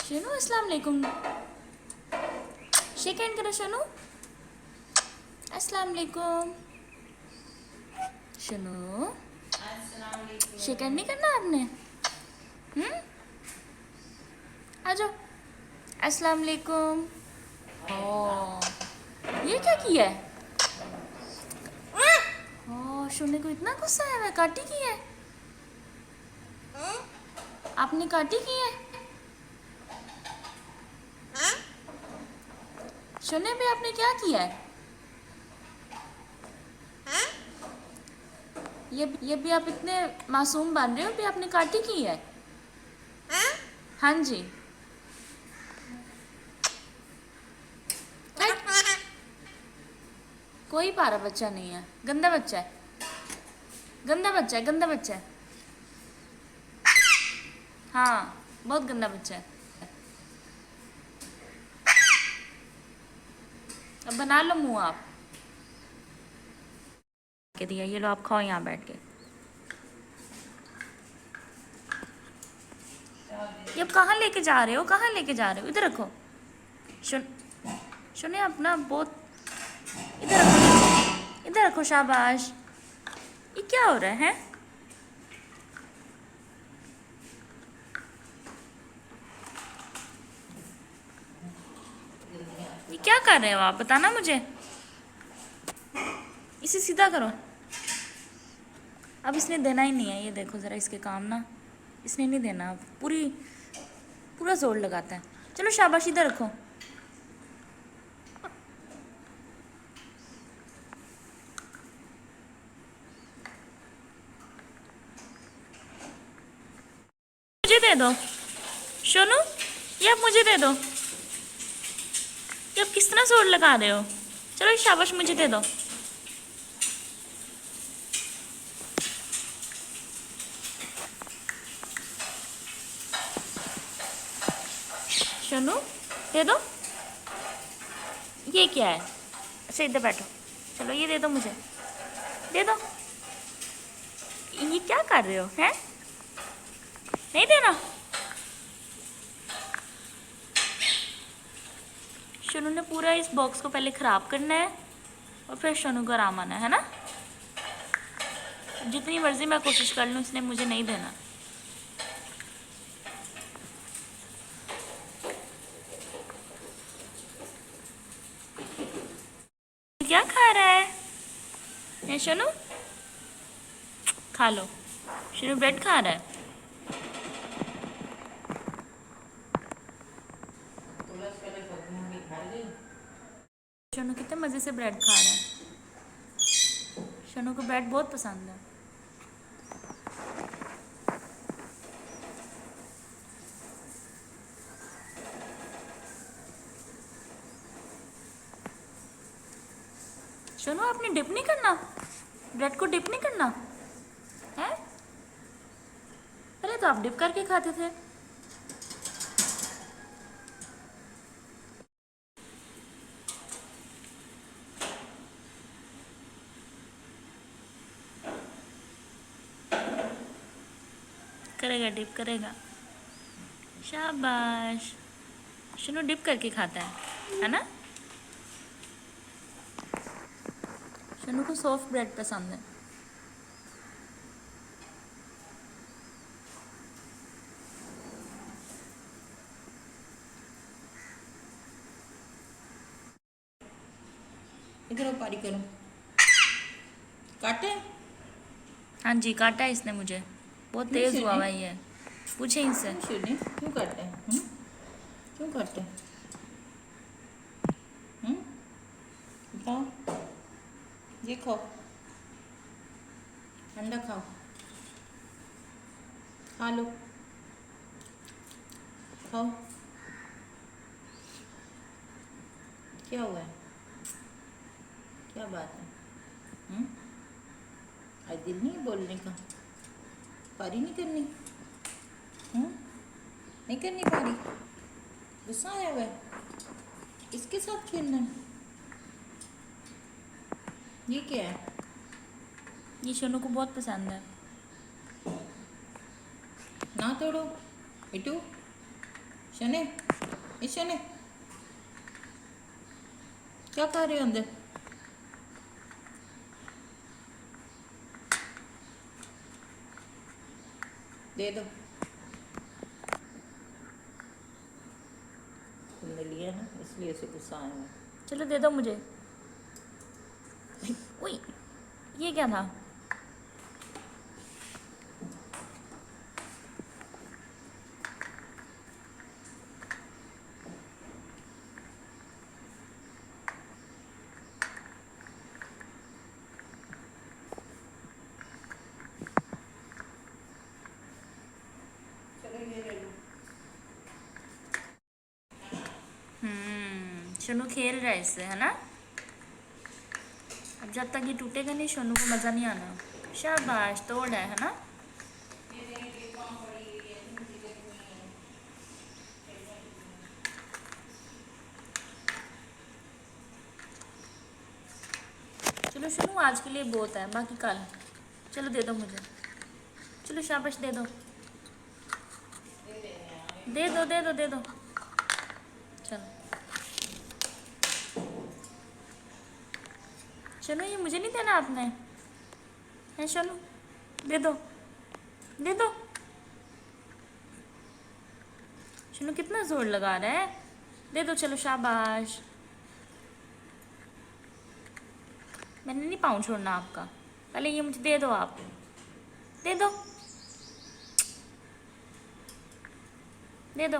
शनू अस्सलाम वालेकुम। Shake hand करो शनू। अस्सलाम वालेकुम। शनू शेक हैंड नहीं करना आपने? आ जाओ। अस्सलाम वालेकुम। ओ ये क्या किया है? ओ शोने को इतना गुस्सा है, काटी की है? आपने काटी की है? शोने पे आपने क्या किया है? ये भी आप इतने मासूम बन रहे हो भी आपने काटी की है? हाँ जी। कोई पारा बच्चा नहीं है, गंदा बच्चा है, गंदा बच्चा है, गंदा बच्चा है। हाँ बहुत गंदा बच्चा है। अब बना लो मुंह आप के दिया। ये लो आप खाओ यहाँ बैठ के। ये अब कहाँ लेके जा रहे हो? कहाँ लेके जा रहे हो? इधर रखो। सुने अपना बहुत। इधर रखो, इधर रखो, शाबाश। ये क्या हो रहा है? ये क्या कर रहे हो आप? बताना मुझे। इसे सीधा करो। अब इसने देना ही नहीं है। ये देखो ज़रा इसके काम ना, इसने नहीं देना। अब पूरा जोर लगाता है। चलो शाबाश, इधर रखो। मुझे दे दो सोनू, ये आप मुझे दे दो। ये आप किस तरह जोर लगा रहे हो? चलो शाबाश, मुझे दे दो। सोनू दे दो। ये क्या है? अच्छा इधर बैठो। चलो ये दे दो मुझे, दे दो। ये क्या कर रहे हो? हैं? नहीं देना? शनू ने पूरा इस बॉक्स को पहले ख़राब करना है और फिर शनू को आराम आना है ना? जितनी मर्जी मैं कोशिश कर लूँ, इसने मुझे नहीं देना। क्या खा रहा है शनू? खा लो। शनू ब्रेड खा रहा है। शनू कितने मज़े से ब्रेड खा रहा है। शनू को ब्रेड बहुत पसंद है। शनू आपने डिप नहीं करना? ब्रेड को डिप नहीं करना है? पहले तो आप डिप करके खाते थे। करेगा, डिप करेगा। शाबाश। शनू डिप करके खाता है ना? शनू को सॉफ्ट ब्रेड पसंद है। इधर पारी करो। काटे? हाँ जी, काटा है इसने मुझे। बहुत तेज हुआ हुआ ये। पूछे इनसे। क्यों काटे? क्यों काटे? बताओ। ये खाओ, अंडा खाओ, खा लो, खाओ। क्या हुआ है? क्या बात है? आज दिल नहीं है बोलने का? पारी नहीं करनी? नहीं करनी पारी? गुस्सा आया हुआ है? इसके साथ खेलना है? ये क्या है? ये शनू को बहुत पसंद है। ना तोड़ो बिटू। शने, ये शने क्या कर रहे हो अंदर? दे दो। तुमने लिया ना इसलिए उसे गुस्सा आया है। चलो दे दो मुझे। उई, ये क्या था? चलो ये ले लो। शनु खेल रहा है इससे, है ना? अब जब तक ये टूटेगा नहीं शनु को मज़ा नहीं आना। शाबाश, तोड़ है ना? चलो शनु आज के लिए बहुत है, बाकी कल। चलो दे दो मुझे। चलो शाबाश, दे दो दे दो दे दो दे दो। चलो शनु, ये मुझे नहीं देना आपने, है शनु? दे दो दे दो। शनु कितना जोर लगा रहा है। दे दो, चलो शाबाश। मैंने नहीं पाँव छोड़ना आपका, पहले ये मुझे दे दो। आप दे दो दे दो।